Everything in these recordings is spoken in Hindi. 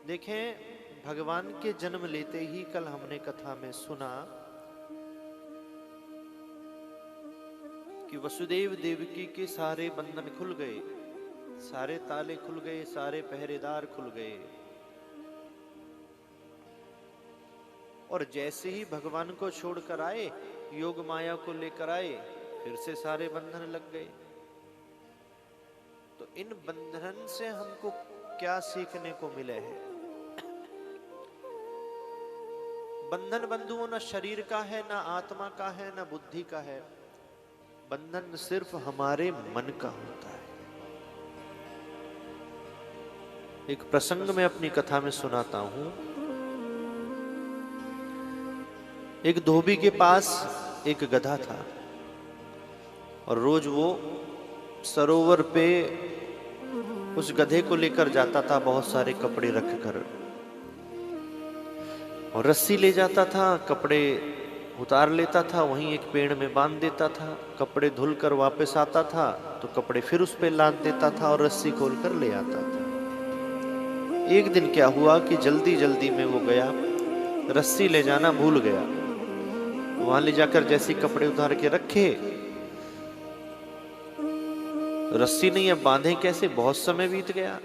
देखें, भगवान के जन्म लेते ही कल हमने कथा में सुना कि वसुदेव देवकी के सारे बंधन खुल गए, सारे ताले खुल गए, सारे पहरेदार खुल गए। और जैसे ही भगवान को छोड़कर आए, योग माया को लेकर आए, फिर से सारे बंधन लग गए। तो इन बंधन से हमको क्या सीखने को मिले है? बंधन बंधुओं न शरीर का है, न आत्मा का है, न बुद्धि का है। बंधन सिर्फ हमारे मन का होता है। एक प्रसंग में अपनी कथा में सुनाता हूं। एक धोबी के पास एक गधा था और रोज वो सरोवर पे उस गधे को लेकर जाता था, बहुत सारे कपड़े रखकर, और रस्सी ले जाता था, कपड़े उतार लेता था, वहीं एक पेड़ में बांध देता था, कपड़े धुल कर वापस आता था तो कपड़े फिर उस पे लाद देता था और रस्सी खोल कर ले आता था। एक दिन क्या हुआ कि जल्दी जल्दी में वो गया, रस्सी ले जाना भूल गया। वहां ले जाकर जैसे कपड़े उतार के रखे, रस्सी नहीं, अब बांधे कैसे? बहुत समय बीत गया।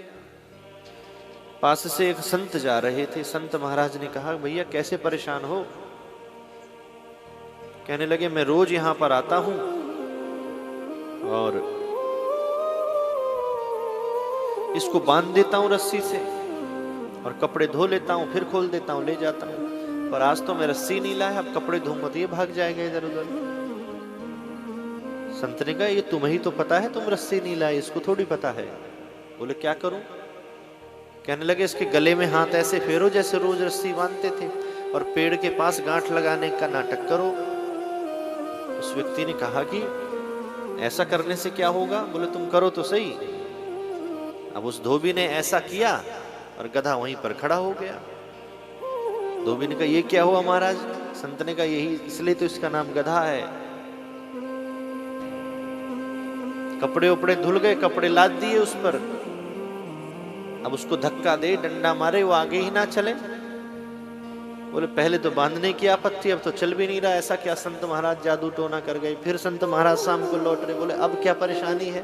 पास से एक संत जा रहे थे। संत महाराज ने कहा, भैया कैसे परेशान हो? कहने लगे, मैं रोज यहां पर आता हूं और इसको बांध देता हूं रस्सी से और कपड़े धो लेता हूं, फिर खोल देता हूं, ले जाता हूं, पर आज तो मैं रस्सी नहीं लाया, अब कपड़े धोऊंगा तो ये भाग जाएगा इधर उधर। संत ने कहा, ये तुम्हें ही तो पता है तुम रस्सी नहीं लाए, इसको थोड़ी पता है। बोले, क्या करूं? कहने लगे, इसके गले में हाथ ऐसे फेरो जैसे रोज रस्सी बांधते थे, और पेड़ के पास गांठ लगाने का नाटक करो। उस व्यक्ति ने कहा कि ऐसा करने से क्या होगा? बोले, तुम करो तो सही। अब उस धोबी ने ऐसा किया और गधा वहीं पर खड़ा हो गया। धोबी ने कहा, ये क्या हुआ महाराज? संत ने कहा, यही इसलिए तो इसका नाम गधा है। कपड़े उपड़े धुल गए, कपड़े लाद दिए उस पर, अब उसको धक्का दे, डंडा मारे, वो आगे ही ना चले। बोले, पहले तो बांधने की आपत्ति, अब तो चल भी नहीं रहा, ऐसा क्या? संत महाराज जादू टोना कर गए। फिर संत महाराज शाम को लौट रहे। बोले, अब क्या परेशानी है?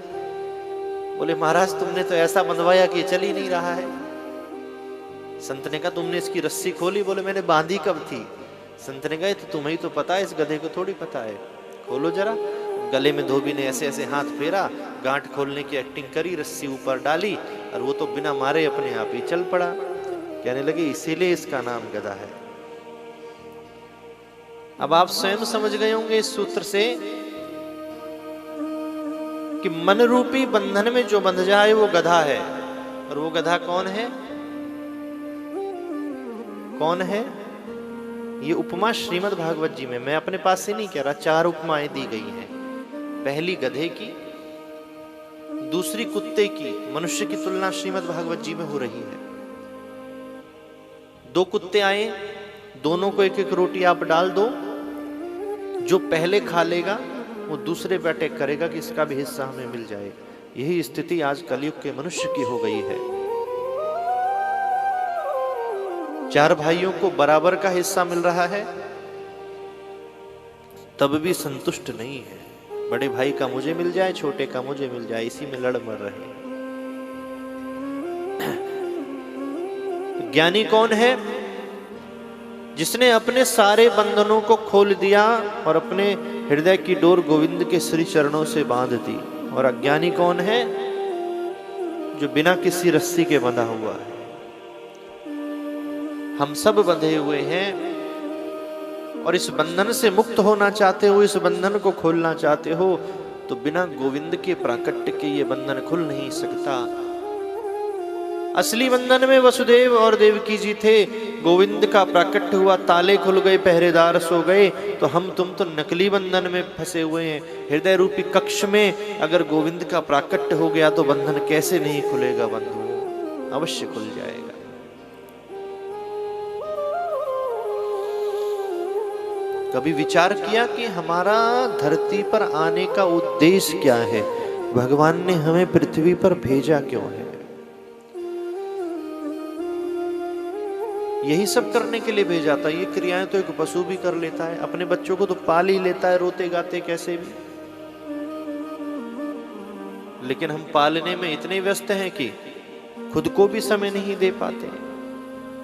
बोले, महाराज तुमने तो ऐसा बंधवाया कि चल ही नहीं रहा है। संत ने कहा, तुमने इसकी रस्सी खोली? बोले, मैंने बांधी कब थी? संत ने कहा, तो तुम्हें ही तो पता है, इस गधे को थोड़ी पता है, खोलो जरा। गले में धोबी ने ऐसे ऐसे हाथ फेरा, गांठ खोलने की एक्टिंग करी, रस्सी ऊपर डाली और वो तो बिना मारे अपने आप ही चल पड़ा। कहने लगे, इसीलिए इसका नाम गधा है। अब आप स्वयं समझ गए होंगे इस सूत्र से कि मन रूपी बंधन में जो बंध जाए वो गधा है। और वो गधा कौन है? कौन है? ये उपमा श्रीमद् भागवत जी में, मैं अपने पास से नहीं कह रहा, 4 उपमाएं दी गई हैं। पहली गधे की, दूसरी कुत्ते की, मनुष्य की तुलना श्रीमद् भागवत जी में हो रही है। 2 कुत्ते आए, दोनों को एक एक रोटी आप डाल दो, जो पहले खा लेगा वो दूसरे पे अटैक करेगा कि इसका भी हिस्सा हमें मिल जाए। यही स्थिति आज कलयुग के मनुष्य की हो गई है। 4 भाइयों को बराबर का हिस्सा मिल रहा है, तब भी संतुष्ट नहीं है। बड़े भाई का मुझे मिल जाए, छोटे का मुझे मिल जाए, इसी में लड़ मर रहे हैं। ज्ञानी कौन है? जिसने अपने सारे बंधनों को खोल दिया और अपने हृदय की डोर गोविंद के श्री चरणों से बांध दी। और अज्ञानी कौन है? जो बिना किसी रस्सी के बंधा हुआ है। हम सब बंधे हुए हैं और इस बंधन से मुक्त होना चाहते हो, इस बंधन को खोलना चाहते हो, तो बिना गोविंद के प्राकट्य के ये बंधन खुल नहीं सकता। असली बंधन में वसुदेव और देवकी जी थे। गोविंद का प्राकट्य हुआ, ताले खुल गए, पहरेदार सो गए, तो हम तुम तो नकली बंधन में फंसे हुए हैं। हृदय रूपी कक्ष में अगर गोविंद का प्राकट्य हो गया तो बंधन कैसे नहीं खुलेगा बंधु? अवश्य खुल जाएगा। कभी विचार किया कि हमारा धरती पर आने का उद्देश्य क्या है? भगवान ने हमें पृथ्वी पर भेजा क्यों है? यही सब करने के लिए भेजा था। ये क्रियाएं तो एक पशु भी कर लेता है, अपने बच्चों को तो पाल ही लेता है रोते गाते कैसे भी। लेकिन हम पालने में इतने व्यस्त हैं कि खुद को भी समय नहीं दे पाते।